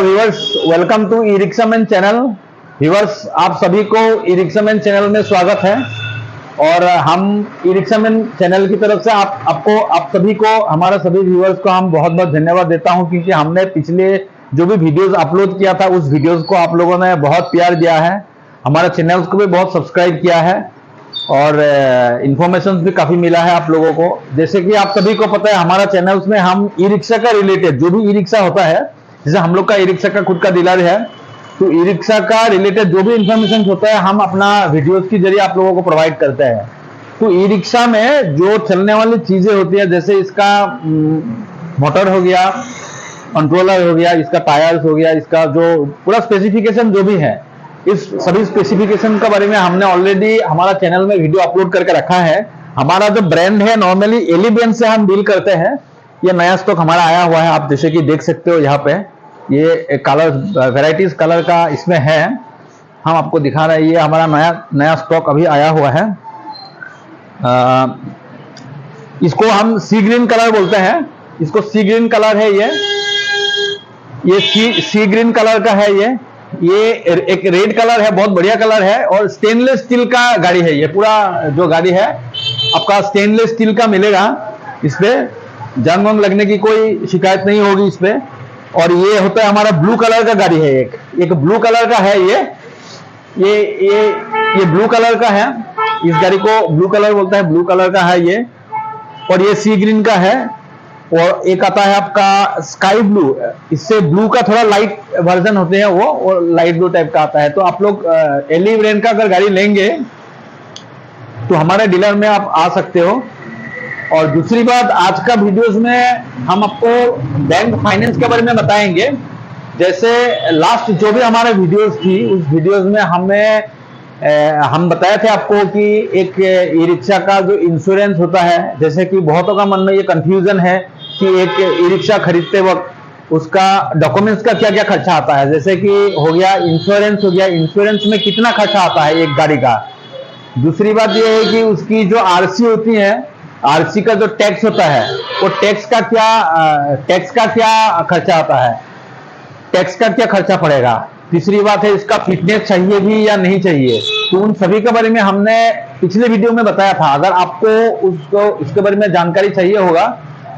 Viewers, welcome to e rickshaw man channel. Viewers, आप सभी को ई रिक्शा मैन चैनल में स्वागत है। और हम ई रिक्शा मैन चैनल की तरफ से आप सभी को, हमारा सभी व्यूअर्स को हम बहुत बहुत धन्यवाद देता हूं, क्योंकि हमने पिछले जो भी वीडियोस अपलोड किया था उस वीडियोस को आप लोगों ने बहुत प्यार दिया है, हमारे चैनल्स को भी बहुत सब्सक्राइब किया है और इंफॉर्मेशन भी काफी मिला है आप लोगों को। जैसे कि आप सभी को पता है, हमारा चैनल्स में हम ई रिक्शा का रिलेटेड जो भी ई रिक्शा होता है, जैसे हम लोग का ई रिक्शा का खुद का डीलर है, तो ई रिक्शा का रिलेटेड जो भी इंफॉर्मेशन होता है हम अपना वीडियोस के जरिए आप लोगों को प्रोवाइड करते हैं। तो ई रिक्शा में जो चलने वाली चीजें होती है, जैसे इसका मोटर हो गया, कंट्रोलर हो गया, इसका टायर्स हो गया, इसका जो पूरा स्पेसिफिकेशन जो भी है, इस सभी स्पेसिफिकेशन के बारे में हमने ऑलरेडी हमारा चैनल में वीडियो अपलोड करके रखा है। हमारा जो ब्रांड है नॉर्मली एली ब्रांड से हम डील करते हैं। ये नया स्टॉक हमारा आया हुआ है, आप जैसे कि देख सकते हो यहाँ पे, ये कलर वेराइटीज कलर का इसमें है, हम आपको दिखा रहे हैं। ये हमारा नया स्टॉक अभी आया हुआ है। इसको हम सी ग्रीन कलर बोलते हैं, इसको सी ग्रीन कलर है। ये सी ग्रीन कलर का है। ये एक रेड कलर है, बहुत बढ़िया कलर है, और स्टेनलेस स्टील का गाड़ी है। ये पूरा जो गाड़ी है आपका स्टेनलेस स्टील का मिलेगा। इस पे जंग वंग लगने की कोई शिकायत नहीं होगी इस पे। और ये होता है हमारा ब्लू कलर का गाड़ी है, एक ब्लू कलर का है। ये ब्लू कलर का है, इस गाड़ी को ब्लू कलर बोलता है, ब्लू कलर का है ये। और ये सी ग्रीन का है। और एक आता है आपका स्काई ब्लू, इससे ब्लू का थोड़ा लाइट वर्जन होते हैं वो, और लाइट ब्लू टाइप का आता है। तो आप लोग एली ब्रांड का अगर गाड़ी लेंगे तो हमारे डीलर में आप आ सकते हो। और दूसरी बात, आज का वीडियोस में हम आपको बैंक फाइनेंस के बारे में बताएंगे। जैसे लास्ट जो भी हमारे वीडियोस थी, उस वीडियोस में हम बताए थे आपको कि एक ई रिक्शा का जो इंश्योरेंस होता है, जैसे कि बहुतों का मन में ये कंफ्यूजन है कि एक ई रिक्शा खरीदते वक्त उसका डॉक्यूमेंट्स का क्या क्या खर्चा आता है। जैसे कि हो गया इंश्योरेंस, हो गया इंश्योरेंस में कितना खर्चा आता है एक गाड़ी का। दूसरी बात यह है कि उसकी जो आरसी होती है, आरसी का जो टैक्स होता है, वो टैक्स का क्या खर्चा आता है, टैक्स का क्या खर्चा पड़ेगा। तीसरी बात है, इसका फिटनेस चाहिए भी या नहीं चाहिए। तो उन सभी के बारे में हमने पिछले वीडियो में बताया था। अगर आपको इसके बारे में जानकारी चाहिए होगा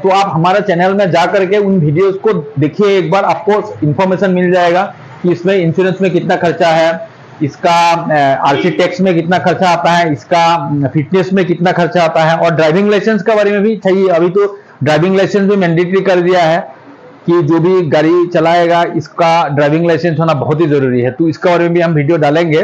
तो आप हमारे चैनल में जा करके उन वीडियोस को देखिए एक बार, आपको इंफॉर्मेशन मिल जाएगा कि इसमें इंश्योरेंस में कितना खर्चा है, इसका आरसी टैक्स में कितना खर्चा आता है, इसका फिटनेस में कितना खर्चा आता है। और ड्राइविंग लाइसेंस के बारे में भी चाहिए। अभी तो ड्राइविंग लाइसेंस भी मैंडेटरी कर दिया है कि जो भी गाड़ी चलाएगा इसका ड्राइविंग लाइसेंस होना बहुत ही जरूरी है। तो इसके बारे में भी हम वीडियो डालेंगे।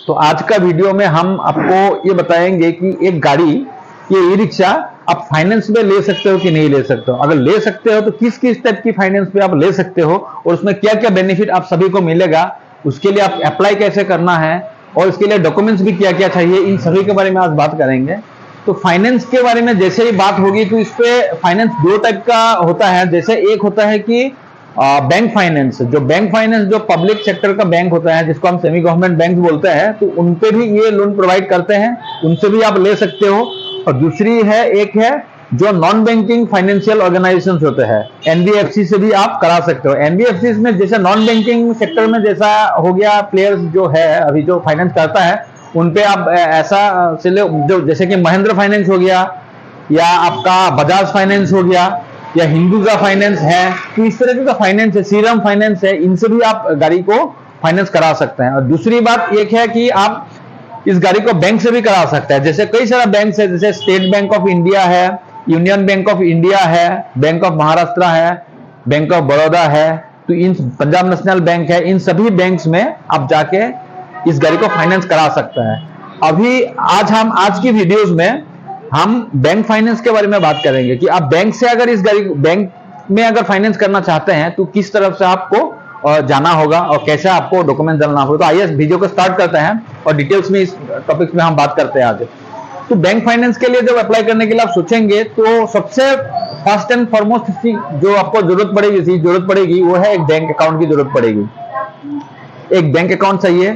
तो आज का वीडियो में हम आपको ये बताएंगे कि एक गाड़ी, ये ई रिक्शा आप फाइनेंस में ले सकते हो कि नहीं ले सकते हो। अगर ले सकते हो तो किस किस टाइप की फाइनेंस पे आप ले सकते हो, और उसमें क्या क्या बेनिफिट आप सभी को मिलेगा, उसके लिए आप अप्लाई कैसे करना है, और इसके लिए डॉक्यूमेंट्स भी क्या क्या चाहिए, इन सभी के बारे में आज बात करेंगे। तो फाइनेंस के बारे में जैसे ही बात होगी तो इस पे फाइनेंस दो टाइप का होता है। जैसे एक होता है कि बैंक फाइनेंस, जो पब्लिक सेक्टर का बैंक होता है, जिसको हम सेमी गवर्नमेंट बैंक बोलते हैं, तो उन पे भी ये लोन प्रोवाइड करते हैं, उनसे भी आप ले सकते हो। और दूसरी है, एक है जो नॉन बैंकिंग फाइनेंशियल ऑर्गेनाइजेशंस होते हैं, एनबीएफसी से भी आप करा सकते हो। एनबीएफसी में जैसे नॉन बैंकिंग सेक्टर में जैसा हो गया, प्लेयर्स जो है अभी जो फाइनेंस करता है उन पे आप ऐसा से जो जैसे कि महिंद्रा फाइनेंस हो गया, या आपका बजाज फाइनेंस हो गया, या हिंदुजा फाइनेंस है, तो इस तरह का फाइनेंस है, सीरम फाइनेंस है, इनसे भी आप गाड़ी को फाइनेंस करा सकते हैं। और दूसरी बात एक है कि आप इस गाड़ी को बैंक से भी करा सकते हैं। जैसे कई सारा बैंक है, जैसे स्टेट बैंक ऑफ इंडिया है, यूनियन बैंक ऑफ इंडिया है, बैंक ऑफ महाराष्ट्र है, बैंक ऑफ बड़ौदा है, तो इन पंजाब नेशनल बैंक है, इन सभी बैंक्स में आप जाके इस गाड़ी को फाइनेंस करा सकते हैं। अभी आज की वीडियोस में हम बैंक फाइनेंस के बारे में बात करेंगे कि आप बैंक से अगर इस गाड़ी बैंक में अगर फाइनेंस करना चाहते हैं तो किस तरफ से आपको जाना होगा और कैसे आपको डॉक्यूमेंट डालना होगा। तो आइए वीडियो को स्टार्ट करते हैं और डिटेल्स में इस टॉपिक्स में हम बात करते हैं आज। तो बैंक फाइनेंस के लिए जब अप्लाई करने के लिए आप सोचेंगे तो सबसे फर्स्ट एंड फॉरमोस्ट जो आपको जरूरत पड़ेगी वो है एक बैंक अकाउंट की जरूरत पड़ेगी। एक बैंक अकाउंट चाहिए।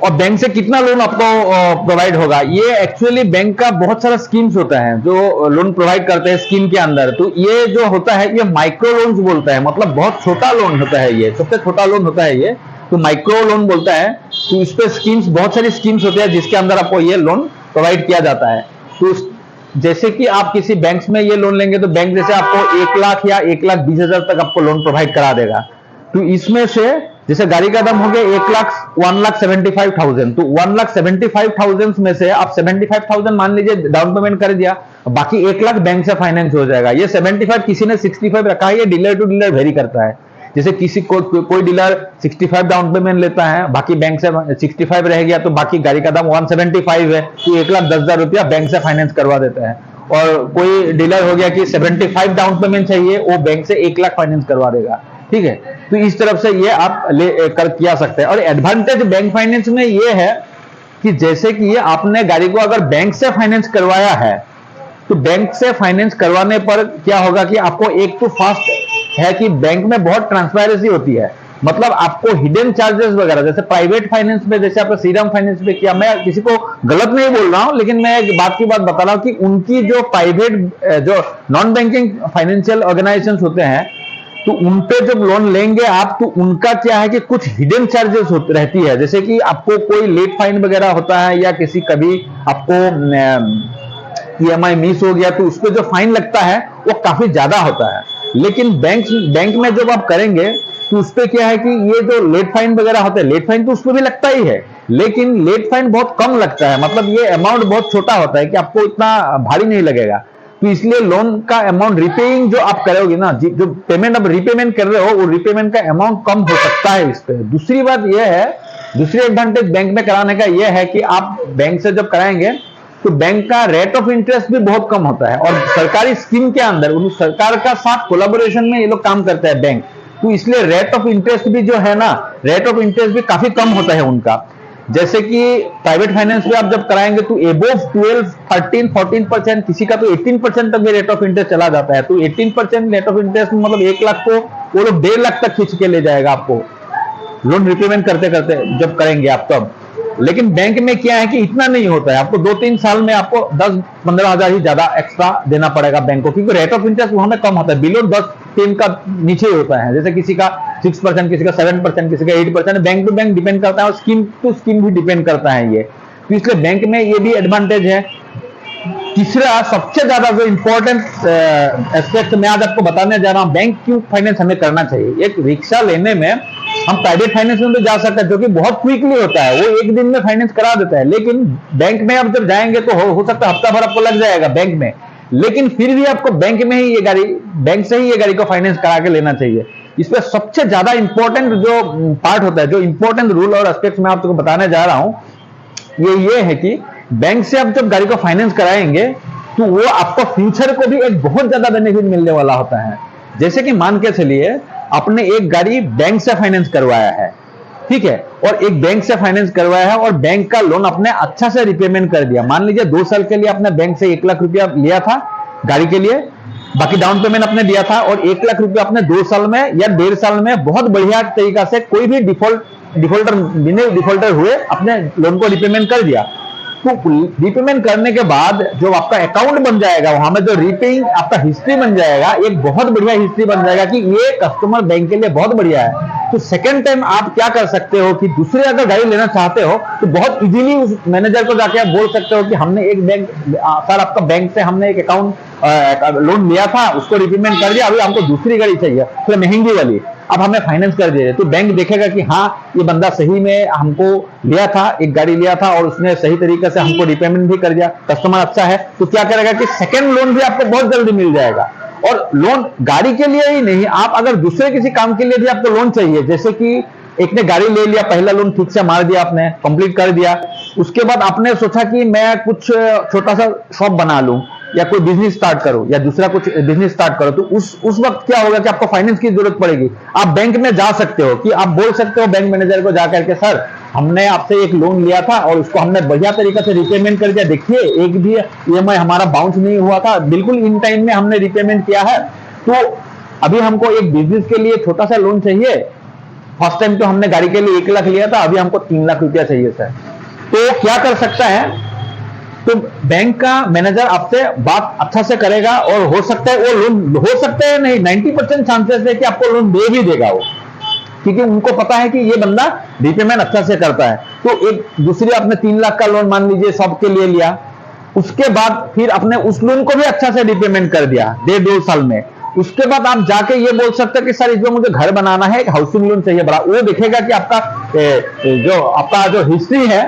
और बैंक से कितना लोन आपको प्रोवाइड होगा। ये एक्चुअली बैंक का बहुत सारा स्कीम्स होता है जो लोन प्रोवाइड करते हैं स्कीम के अंदर। तो ये जो होता है ये माइक्रो लोन्स बोलता है, मतलब बहुत छोटा लोन होता है, ये सबसे छोटा लोन होता है ये, तो माइक्रो लोन बोलता है। तो इस पे स्कीम्स, बहुत सारी स्कीम्स होते हैं जिसके अंदर आपको ये लोन प्रोवाइड किया जाता है। तो जैसे कि आप किसी बैंक में ये लोन लेंगे तो बैंक जैसे आपको 1 लाख या 1,20,000 तक आपको लोन प्रोवाइड करा देगा। तो इसमें से जैसे गाड़ी का दाम हो गया 1,75,000, तो 1,75,000 में से आप 75,000 मान लीजिए डाउन पेमेंट कर दिया, बाकी 1 लाख बैंक से फाइनेंस हो जाएगा। ये 75 किसी ने 65 रखा है, ये डीलर टू डीलर वेरी करता है। जैसे किसी कोई डीलर 65 डाउन पेमेंट लेता है, बाकी बैंक से 65 रह गया, तो बाकी गाड़ी का दाम 175 है, तो 1,10,000 रुपया बैंक से फाइनेंस करवा देता है। और कोई डीलर हो गया कि 75 डाउन पेमेंट चाहिए, वो बैंक से 1 लाख फाइनेंस करवा देगा। ठीक है, तो इस तरफ से ये आप किया सकते हैं। और एडवांटेज बैंक फाइनेंस में ये है कि जैसे कि ये आपने गाड़ी को अगर बैंक से फाइनेंस करवाया है, तो बैंक से फाइनेंस करवाने पर क्या होगा कि आपको एक तो फास्ट है कि बैंक में बहुत ट्रांसपेरेंसी होती है, मतलब आपको हिडन चार्जेस वगैरह, जैसे प्राइवेट फाइनेंस में, जैसे आपने श्रीराम फाइनेंस में किया, मैं किसी को गलत नहीं बोल रहा हूं, लेकिन मैं एक बात की बात बता रहा हूं कि उनकी जो प्राइवेट जो नॉन बैंकिंग फाइनेंशियल ऑर्गेनाइजेशंस होते हैं, तो उन पे जब लोन लेंगे आप, तो उनका क्या है कि कुछ हिडन चार्जेस रहती है, जैसे कि आपको कोई लेट फाइन वगैरह होता है, या किसी कभी आपको EMI मिस हो गया तो उस पर जो फाइन लगता है वो काफी ज्यादा होता है। लेकिन बैंक में जब आप करेंगे तो उस पर क्या है कि ये जो लेट फाइन वगैरह होता है, लेट फाइन तो उस पर भी लगता ही है, लेकिन लेट फाइन बहुत कम लगता है, मतलब ये अमाउंट बहुत छोटा होता है कि आपको इतना भारी नहीं लगेगा। तो इसलिए लोन का अमाउंट रिपेइंग जो आप करोगे ना, जो पेमेंट आप रिपेमेंट कर रहे हो, वो रिपेमेंट का अमाउंट कम हो सकता है इस पे। दूसरी बात यह है, दूसरी एडवांटेज बैंक में कराने का यह है कि आप बैंक से जब कराएंगे तो बैंक का रेट ऑफ इंटरेस्ट भी बहुत कम होता है, और सरकारी स्कीम के अंदर सरकार का साथ कोलैबोरेशन में ये लोग काम करते हैं बैंक, तो इसलिए रेट ऑफ इंटरेस्ट भी जो है ना, रेट ऑफ इंटरेस्ट भी काफी कम होता है उनका। जैसे कि प्राइवेट फाइनेंस में आप जब कराएंगे तो एबोव 12, 13, 14%, किसी का तो 18% तक भी रेट ऑफ इंटरेस्ट चला जाता है। तो 18% रेट ऑफ इंटरेस्ट मतलब 1 लाख को वो लोग 1.5 लाख तक खींच के ले जाएगा आपको, लोन रिपेमेंट करते करते जब करेंगे आप तब। लेकिन बैंक में क्या है कि इतना नहीं होता है, आपको 2-3 साल में आपको 10-15 हजार ही ज्यादा एक्स्ट्रा देना पड़ेगा बैंक को, क्योंकि रेट ऑफ इंटरेस्ट वहां में कम होता है, बिलो 10 का नीचे होता है। जैसे किसी का 6%, किसी का 7%, किसी का 8%, बैंक टू बैंक डिपेंड करता है, और स्कीम टू स्कीम भी डिपेंड करता है ये। तो इसलिए बैंक में ये भी एडवांटेज है। तीसरा सबसे ज्यादा जो इंपॉर्टेंट एस्पेक्ट मैं आज आपको बताने जा रहा हूं, बैंक क्यों फाइनेंस हमें करना चाहिए। एक रिक्शा लेने में हम प्राइवेट फाइनेंस में तो जा सकते हैं, जो कि बहुत क्विकली होता है, वो एक दिन में फाइनेंस करा देता है। लेकिन बैंक में आप जब जाएंगे तो हो सकता है हफ्ता भर आपको लग जाएगा बैंक में, लेकिन फिर भी आपको बैंक में ही ये गाड़ी, बैंक से ही ये गाड़ी को फाइनेंस करा के लेना चाहिए। इस पर सबसे ज्यादा इंपॉर्टेंट जो पार्ट होता है, जो इंपॉर्टेंट रूल और एस्पेक्ट मैं आपको बताने जा रहा हूं, ये है कि बैंक से आप जब गाड़ी को फाइनेंस कराएंगे तो वो आपको फ्यूचर को भी एक बहुत ज्यादा बेनिफिट मिलने वाला होता है। जैसे कि मान के चलिए आपने एक गाड़ी बैंक से फाइनेंस करवाया है, ठीक है, और एक बैंक से फाइनेंस करवाया है और बैंक का लोन आपने अच्छा से रिपेमेंट कर दिया। मान लीजिए 2 साल के लिए आपने बैंक से 1 लाख रुपया लिया था गाड़ी के लिए, बाकी डाउन पेमेंट आपने दिया था, और 1 लाख रुपया आपने 2 साल में या 1.5 साल में बहुत बढ़िया तरीका से कोई भी डिफॉल्टर हुए अपने लोन को रिपेमेंट कर दिया। तो रिपेमेंट करने के बाद जो आपका अकाउंट बन जाएगा, वहां में जो रीपेइंग आपका हिस्ट्री बन जाएगा, एक बहुत बढ़िया हिस्ट्री बन जाएगा कि ये कस्टमर बैंक के लिए बहुत बढ़िया है। तो सेकंड टाइम आप क्या कर सकते हो कि दूसरे अगर गाड़ी लेना चाहते हो तो बहुत इजीली उस मैनेजर को जाके आप बोल सकते हो कि हमने एक बैंक, सर आपका बैंक से हमने एक अकाउंट लोन लिया था, उसको रिपेमेंट कर दिया, अभी हमको दूसरी गाड़ी चाहिए, फिर महंगी वाली, अब हमें फाइनेंस कर दिए। तो बैंक देखेगा कि हाँ ये बंदा सही में हमको लिया था, एक गाड़ी लिया था और उसने सही तरीके से हमको रिपेमेंट भी कर दिया, कस्टमर अच्छा है, तो क्या करेगा कि सेकंड लोन भी आपको बहुत जल्दी मिल जाएगा। और लोन गाड़ी के लिए ही नहीं, आप अगर दूसरे किसी काम के लिए भी आपको लोन चाहिए, जैसे कि एक ने गाड़ी ले लिया, पहला लोन ठीक से मार दिया, आपने कंप्लीट कर दिया, उसके बाद आपने सोचा कि मैं कुछ छोटा सा शॉप बना लूं या कोई बिजनेस स्टार्ट करो या दूसरा कुछ बिजनेस स्टार्ट करो, तो उस वक्त क्या होगा कि आपको फाइनेंस की जरूरत पड़ेगी। आप बैंक में जा सकते हो कि आप बोल सकते हो बैंक मैनेजर को जाकर के, सर हमने आपसे एक लोन लिया था और उसको हमने बढ़िया तरीके से रिपेमेंट कर दिया, देखिए एक भी EMI हमारा बाउंस नहीं हुआ था, बिल्कुल इन टाइम में हमने रिपेमेंट किया है, तो अभी हमको एक बिजनेस के लिए छोटा सा लोन चाहिए, फर्स्ट टाइम तो हमने गाड़ी के लिए 1 लाख लिया था, अभी हमको 3 लाख रुपया चाहिए सर। तो क्या कर सकता है, तो बैंक का मैनेजर आपसे बात अच्छा से करेगा और हो सकता है वो लोन, हो सकता है नहीं, 90% चांसेस है कि आपको लोन दे भी देगा वो, क्योंकि उनको पता है कि ये बंदा रिपेमेंट अच्छा से करता है। तो एक दूसरी आपने 3 लाख का लोन मान लीजिए सबके लिए लिया, उसके बाद फिर आपने उस लोन को भी अच्छा से रिपेमेंट कर दिया 1.5-2 साल में, उसके बाद आप जाके ये बोल सकते हैं कि सर इसमें मुझे घर बनाना है, एक हाउसिंग लोन चाहिए बड़ा, वो देखेगा कि आपका जो हिस्ट्री है,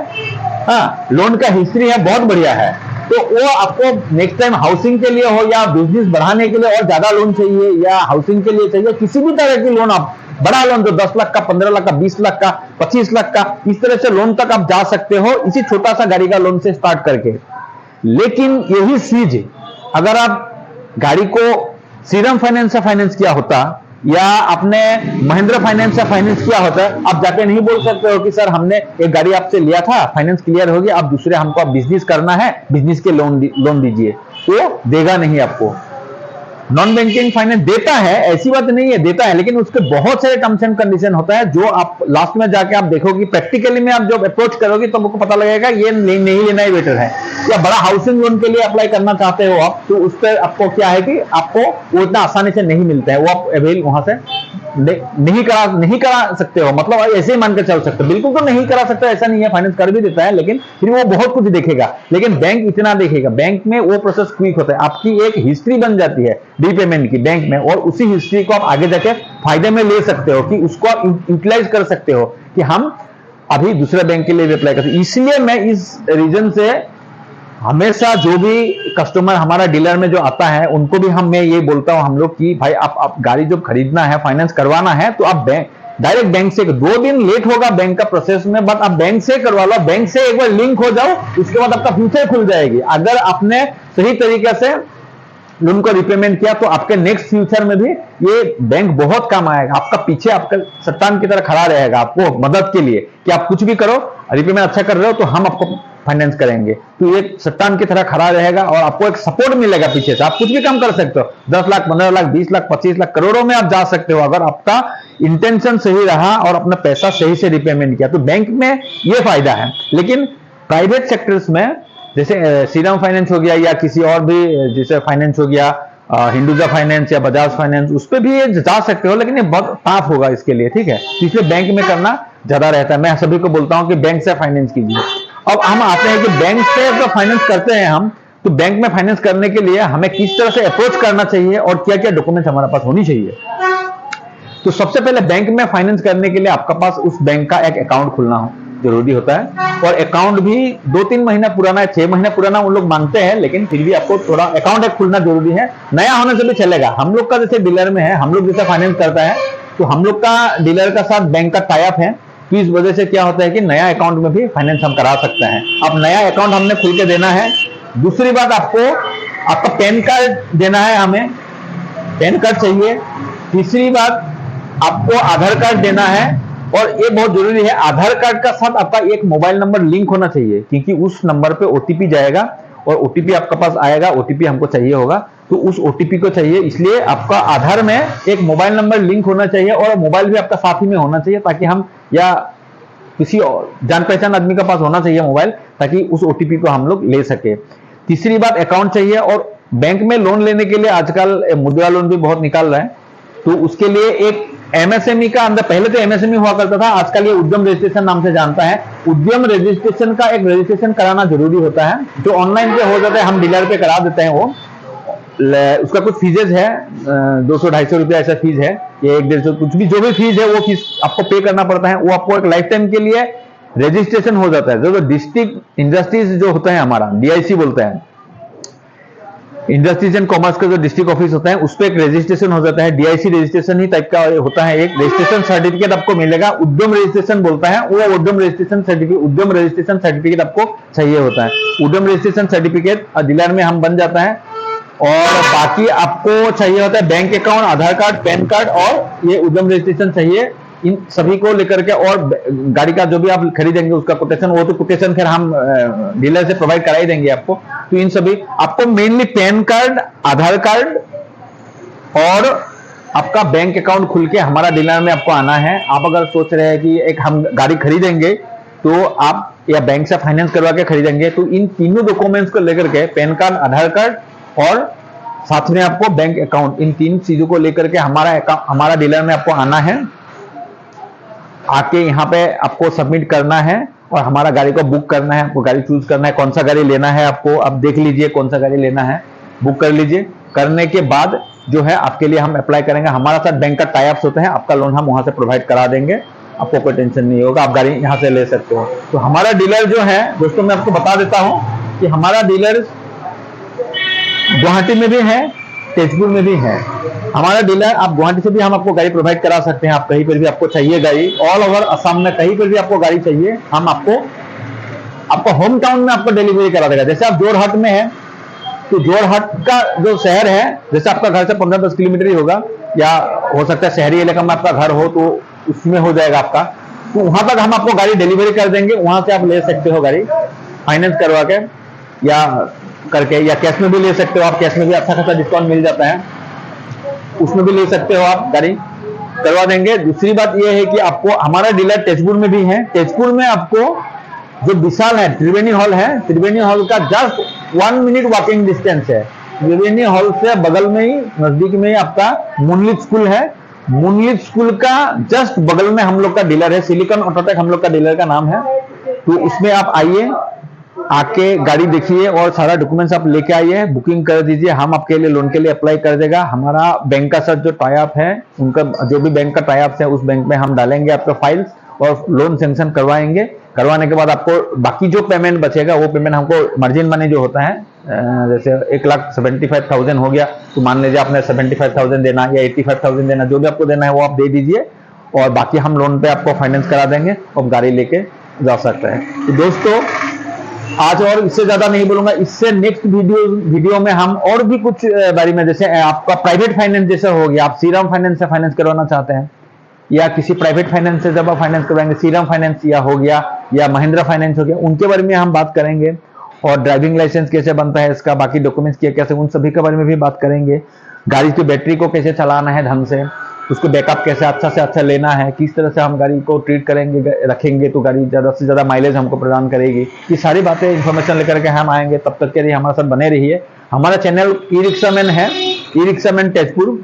हाँ लोन का हिस्ट्री है बहुत बढ़िया है, तो वो आपको नेक्स्ट टाइम हाउसिंग के लिए हो या बिजनेस बढ़ाने के लिए और ज्यादा लोन चाहिए या हाउसिंग के लिए चाहिए, किसी भी तरह की लोन, आप बड़ा लोन जो 10 लाख का, 15 लाख का, 20 लाख का, 25 लाख का, इस तरह से लोन तक आप जा सकते हो इसी छोटा सा गाड़ी का लोन से स्टार्ट करके। लेकिन यही चीज अगर आप गाड़ी को श्रीराम फाइनेंस से फाइनेंस किया होता या आपने महिंद्रा फाइनेंस से फाइनेंस किया होता, आप जाके नहीं बोल सकते हो कि सर हमने एक गाड़ी आपसे लिया था, फाइनेंस क्लियर हो गया, अब दूसरे हमको अब बिजनेस करना है, बिजनेस के लोन दीजिए, वो देगा नहीं आपको। नॉन बैंकिंग फाइनेंस देता है, ऐसी बात नहीं है, देता है, लेकिन उसके बहुत सारे टर्म्स एंड कंडीशन होता है जो आप लास्ट में जाके आप देखोगे, प्रैक्टिकली में आप जब अप्रोच करोगे तो आपको पता लगेगा ये नहीं लेना ही बेटर है। या बड़ा हाउसिंग लोन के लिए अप्लाई करना चाहते हो आप, तो उस पर आपको क्या है कि आपको वो इतना आसानी से नहीं मिलता है, वो आप अवेल वहां से नहीं करा सकते हो, मतलब ऐसे ही मान के चल सकते हो, बिल्कुल तो नहीं करा सकते ऐसा नहीं है, फाइनेंस कर भी देता है, लेकिन फिर वो बहुत कुछ देखेगा, लेकिन बैंक इतना देखेगा, बैंक में वो प्रोसेस क्विक होता है, आपकी एक हिस्ट्री बन जाती है रीपेमेंट की बैंक में, और उसी हिस्ट्री को आप आगे जाके फायदे में ले सकते हो कि उसको आप यूटिलाइज कर सकते हो कि हम अभी दूसरे बैंक के लिए भी अप्लाई करते। इसलिए मैं इस रीजन से हमेशा जो भी कस्टमर हमारा डीलर में जो आता है उनको भी मैं ये बोलता हूं हम लोग कि भाई आप गाड़ी जो खरीदना है, फाइनेंस करवाना है, तो आप डायरेक्ट बैंक से, 2 दिन लेट होगा बैंक का प्रोसेस में, बट आप बैंक से करवा लो, बैंक से एक बार लिंक हो जाओ, उसके बाद आपका फ्यूचर खुल जाएगी। अगर आपने सही तरीके से लोन को रिपेमेंट किया तो आपके नेक्स्ट फ्यूचर में भी ये बैंक बहुत काम आएगा, आपका पीछे आपका चट्टान की तरह खड़ा रहेगा आपको मदद के लिए कि आप कुछ भी करो, रिपेमेंट अच्छा कर रहे हो तो हम आपको फाइनेंस करेंगे, तो ये चट्टान की तरह खड़ा रहेगा और आपको एक सपोर्ट मिलेगा पीछे से, आप कुछ भी काम कर सकते हो, 10 लाख, 15 लाख, 20 लाख, 25 लाख, करोड़ों में आप जा सकते हो अगर आपका इंटेंशन सही रहा और अपना पैसा सही से रिपेमेंट किया, तो बैंक में ये फायदा है। लेकिन प्राइवेट सेक्टर्स में जैसे श्रीराम फाइनेंस हो गया या किसी और भी जैसे फाइनेंस हो गया, हिंदुजा फाइनेंस या बजाज फाइनेंस, उस पर भी ये जा सकते हो, लेकिन ये बहुत टफ होगा इसके लिए, ठीक है, इसलिए बैंक में करना ज्यादा रहता है। मैं सभी को बोलता हूं कि बैंक से फाइनेंस कीजिए। अब हम आते हैं कि बैंक से जो फाइनेंस करते हैं हम, तो बैंक में फाइनेंस करने के लिए हमें किस तरह से अप्रोच करना चाहिए और क्या क्या डॉक्यूमेंट्स हमारे पास होनी चाहिए। तो सबसे पहले बैंक में फाइनेंस करने के लिए आपका पास उस बैंक का एक अकाउंट खुलना जरूरी होता है, और अकाउंट भी 2-3 महीना पुराना है, 6 महीना पुराना उन लोग मांगते हैं, लेकिन फिर भी आपको थोड़ा अकाउंट एक खुलना जरूरी है। नया होने से भी चलेगा, हम लोग का जैसे डीलर में है, हम लोग जैसे फाइनेंस करता है तो हम लोग का डीलर का साथ बैंक का टाई अप है, तो इस वजह से क्या होता है कि नया अकाउंट में भी फाइनेंस हम करा सकते हैं। अब नया अकाउंट हमने खुल के देना है। दूसरी बात, आपको आपका पैन कार्ड देना है, हमें पैन कार्ड चाहिए। तीसरी बात, आपको आधार कार्ड देना है, और ये बहुत जरूरी है, आधार कार्ड का साथ आपका एक मोबाइल नंबर लिंक होना चाहिए, क्योंकि उस नंबर पे ओटीपी जाएगा और ओटीपी आपका पास आएगा, ओटीपी हमको चाहिए होगा, तो उस ओटीपी को चाहिए, इसलिए आपका आधार में एक मोबाइल नंबर लिंक होना चाहिए और मोबाइल भी आपका साथ ही में होना चाहिए, ताकि हम या किसी और जान पहचान आदमी का पास होना चाहिए मोबाइल, ताकि उस ओटीपी को हम लोग ले सके। तीसरी बात, अकाउंट चाहिए, और बैंक में लोन लेने के लिए आजकल मुद्रा लोन भी बहुत निकाल रहा है, तो उसके लिए एक एमएसएमई का अंदर, पहले तो एमएसएमई हुआ करता था, आजकल ये उद्यम रजिस्ट्रेशन नाम से जानता है। उद्यम रजिस्ट्रेशन का एक रजिस्ट्रेशन कराना जरूरी होता है, जो ऑनलाइन पे हो जाता है, हम डीलर पे करा देते हैं। वो उसका कुछ फीसेज है, 200-250 रुपया ऐसा फीस है, ये 1-150 कुछ भी जो भी फीस है वो फीस आपको पे करना पड़ता है। वो आपको एक लाइफ टाइम के लिए रजिस्ट्रेशन हो जाता है। जो डिस्ट्रिक्ट इंडस्ट्रीज जो होता है हमारा, डीआईसी बोलते हैं, इंडस्ट्रीज एंड कॉमर्स का जो डिस्ट्रिक्ट ऑफिस होता है, उस पर एक रजिस्ट्रेशन हो जाता है, डीआईसी रजिस्ट्रेशन ही टाइप का होता है, एक रजिस्ट्रेशन सर्टिफिकेट आपको मिलेगा, उद्यम रजिस्ट्रेशन बोलता है, वो उद्यम रजिस्ट्रेशन सर्टिफिकेट आपको चाहिए होता है। उद्यम रजिस्ट्रेशन सर्टिफिकेट डीलर में हम बन जाता है, और बाकी आपको चाहिए होता है बैंक अकाउंट, आधार कार्ड, पैन कार्ड, और ये उद्यम रजिस्ट्रेशन चाहिए। इन सभी को लेकर के, और गाड़ी का जो भी आप खरीदेंगे उसका कोटेशन, वो तो कोटेशन फिर हम डीलर से प्रोवाइड करा ही देंगे आपको। तो इन सभी आपको मेनली पैन कार्ड, आधार कार्ड और आपका बैंक अकाउंट खुल के हमारा डीलर में आपको आना है। आप अगर सोच रहे हैं कि एक हम गाड़ी खरीदेंगे तो आप या बैंक से फाइनेंस करवा के खरीदेंगे, तो इन तीनों डॉक्यूमेंट्स को लेकर के, पैन कार्ड, आधार कार्ड और साथ में आपको बैंक अकाउंट, इन तीन चीजों को लेकर के हमारा डीलर में आपको आना है। आके यहाँ पे आपको सबमिट करना है और हमारा गाड़ी को बुक करना है। आपको गाड़ी चूज करना है, कौन सा गाड़ी लेना है आपको, आप देख लीजिए कौन सा गाड़ी लेना है, बुक कर लीजिए। करने के बाद जो है आपके लिए हम अप्लाई करेंगे। हमारा साथ बैंक का टाई अप्स होते हैं, आपका लोन हम वहां से प्रोवाइड करा देंगे, आपको कोई टेंशन नहीं होगा, आप गाड़ी यहाँ से ले सकते हो। तो हमारा डीलर जो है दोस्तों, मैं आपको बता देता हूँ कि हमारा डीलर गुवाहाटी में भी है, तेजपुर में भी है। हमारा डीलर, आप गुवाहाटी से भी हम आपको गाड़ी प्रोवाइड करा सकते हैं। आप कहीं पर भी आपको चाहिए गाड़ी, ऑल ओवर असम में कहीं पर भी आपको गाड़ी चाहिए, हम आपको होम टाउन में आपको डिलीवरी करा देगा। जैसे आप जोरहाट में है तो जोरहाट का जो शहर है, जैसे आपका घर से 15-10 किलोमीटर ही होगा, या हो सकता है शहरी इलाका में आपका घर हो तो उसमें हो जाएगा आपका, तो वहां तक हम आपको गाड़ी डिलीवरी कर देंगे। वहां से आप ले सकते हो गाड़ी फाइनेंस करवा के या करके, या कैश में भी ले सकते हो आप। कैश में भी अच्छा खासा डिस्काउंट मिल जाता है, उसमें भी ले सकते हो आप, गाड़ी करवा देंगे। दूसरी बात यह है कि आपको हमारा डीलर तेजपुर में भी है। तेजपुर में आपको जो विशाल है, त्रिवेणी हॉल है, त्रिवेणी हॉल का जस्ट 1 मिनट वॉकिंग डिस्टेंस है। त्रिवेणी हॉल से बगल में ही, नजदीक में ही आपका मुनलित स्कूल है। मुनलित स्कूल का जस्ट बगल में हम लोग का डीलर है, सिलिकॉन ऑटोटेक हम लोग का डीलर का नाम है। तो इसमें आप आइए, आके गाड़ी देखिए और सारा डॉक्यूमेंट्स आप लेके आइए, बुकिंग कर दीजिए, हम आपके लिए लोन के लिए अप्लाई कर देगा। हमारा बैंक का साथ जो टाई अप है, उनका जो भी बैंक का टाई अप है, उस बैंक में हम डालेंगे आपका फाइल्स और लोन सैंक्शन करवाएंगे। करवाने के बाद आपको बाकी जो पेमेंट बचेगा वो पेमेंट हमको मार्जिन मनी जो होता है, जैसे 1,75,000 हो गया तो मान लीजिए आपने 75,000 देना या 85,000 देना, जो भी आपको देना है वो आप दे दीजिए और बाकी हम लोन पे आपको फाइनेंस करा देंगे और गाड़ी लेके जा सकते हैं। तो दोस्तों आज और इससे ज्यादा नहीं बोलूंगा, इससे नेक्स्ट वीडियो में हम और भी कुछ बारे में, जैसे आपका प्राइवेट फाइनेंस जैसे हो गया, आप श्रीराम फाइनेंस से फाइनेंस करवाना चाहते हैं या किसी प्राइवेट फाइनेंस से जब आप फाइनेंस करवाएंगे, श्रीराम फाइनेंस या हो गया या महिंद्रा फाइनेंस हो गया, उनके बारे में हम बात करेंगे। और ड्राइविंग लाइसेंस कैसे बनता है इसका, बाकी डॉक्यूमेंट्स क्या कैसे, उन सभी के बारे में भी बात करेंगे। गाड़ी की बैटरी को कैसे चलाना है ढंग से, उसको बैकअप कैसे अच्छा से अच्छा लेना है, किस तरह से हम गाड़ी को ट्रीट करेंगे, रखेंगे तो गाड़ी ज्यादा से ज्यादा माइलेज हमको प्रदान करेगी, ये सारी बातें इन्फॉर्मेशन लेकर के हम आएंगे। तब तक के लिए हमारे साथ बने रहिए। हमारा चैनल ई रिक्शा मैन है, ई रिक्शा मैन तेजपुर।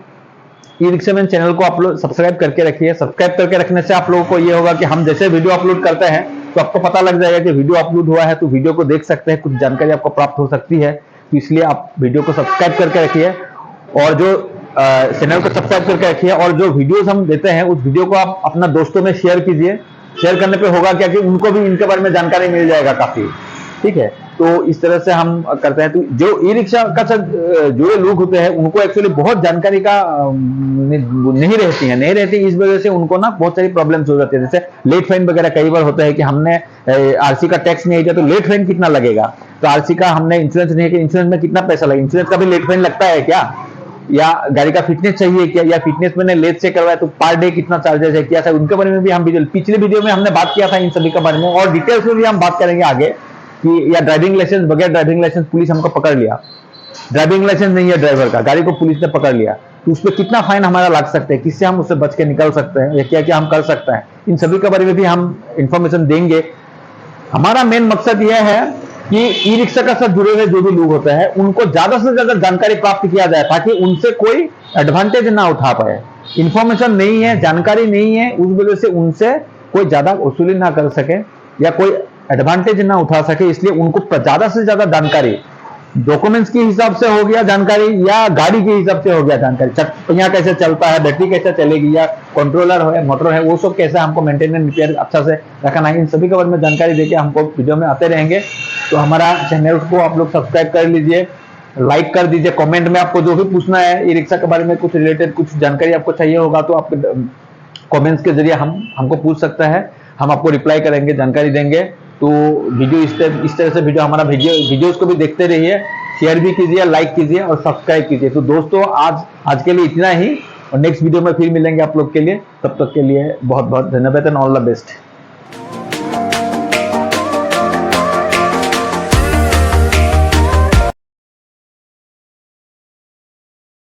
ई रिक्शा मैन चैनल को आप लोग सब्सक्राइब करके रखिए। सब्सक्राइब करके रखने से आप लोगों को ये होगा कि हम जैसे वीडियो अपलोड करते हैं तो आपको पता लग जाएगा कि वीडियो अपलोड हुआ है, तो वीडियो को देख सकते हैं, कुछ जानकारी आपको प्राप्त हो सकती है। तो इसलिए आप वीडियो को सब्सक्राइब करके रखिए और जो चैनल को सब्सक्राइब करके रखिए, और जो वीडियोस हम देते हैं उस वीडियो को आप अपना दोस्तों में शेयर कीजिए। शेयर करने पे होगा क्या कि उनको भी इनके बारे में जानकारी मिल जाएगा काफी, ठीक है। तो इस तरह से हम करते हैं। तो जो ई रिक्शा का जुड़े लोग होते हैं उनको एक्चुअली बहुत जानकारी का नहीं रहती, इस वजह से उनको ना बहुत सारी प्रॉब्लम्स हो जाती है। जैसे लेट फाइन वगैरह कई बार होता है कि हमने आरसी का टैक्स नहीं दिया तो लेट फाइन कितना लगेगा, तो आरसी का हमने इंश्योरेंस नहीं किया, इंश्योरेंस में कितना पैसा लगेगा, इंश्योरेंस का भी लेट फाइन लगता है क्या, या गाड़ी का फिटनेस चाहिए क्या, या फिटनेस मैंने लेट से करवाया तो पर डे कितना चार्जेस है, क्या है, उनके बारे में भी हम पिछले वीडियो में हमने बात किया था इन सभी के बारे में, और डिटेल्स में भी हम बात करेंगे आगे कि या ड्राइविंग लाइसेंस, बगैर ड्राइविंग लाइसेंस पुलिस हमको पकड़ लिया, ड्राइविंग लाइसेंस नहीं है ड्राइवर का, गाड़ी को पुलिस ने पकड़ लिया, तो उस पर कितना फाइन हमारा लग सकता है, किससे हम उससे बच के निकल सकते हैं, या क्या क्या हम कर सकते हैं, इन सभी के बारे में भी हम इंफॉर्मेशन देंगे। हमारा मेन मकसद यह है कि ई रिक्शा का साथ जुड़े हुए जो भी लोग होते हैं उनको ज्यादा से ज्यादा जानकारी प्राप्त किया जाए, ताकि उनसे कोई एडवांटेज ना उठा पाए। इंफॉर्मेशन नहीं है, जानकारी नहीं है, उस वजह से उनसे कोई ज्यादा वसूली ना कर सके या कोई एडवांटेज ना उठा सके, इसलिए उनको ज्यादा से ज्यादा जानकारी, डॉक्यूमेंट्स के हिसाब से हो गया जानकारी या गाड़ी के हिसाब से हो गया जानकारी, पहिया कैसे चलता है, बैटरी कैसे चलेगी, या कंट्रोलर है, मोटर है, वो सब कैसे हमको मेंटेनेंस रिपेयर अच्छा से रखना है, इन सभी के बारे में जानकारी देके हमको वीडियो में आते रहेंगे। तो हमारा चैनल को आप लोग सब्सक्राइब कर लीजिए, लाइक कर दीजिए, कमेंट में आपको जो भी पूछना है ई रिक्शा के बारे में, कुछ रिलेटेड कुछ जानकारी आपको चाहिए होगा तो आप कमेंट्स के जरिए हमको पूछ सकता है, हम आपको रिप्लाई करेंगे, जानकारी देंगे। तो वीडियो इस तरह से वीडियो हमारा वीडियोस को भी देखते रहिए, शेयर भी कीजिए, लाइक कीजिए और सब्सक्राइब कीजिए। तो दोस्तों आज के लिए इतना ही, और नेक्स्ट वीडियो में फिर मिलेंगे आप लोग के लिए। तब तक के लिए बहुत बहुत धन्यवाद एंड ऑल द बेस्ट।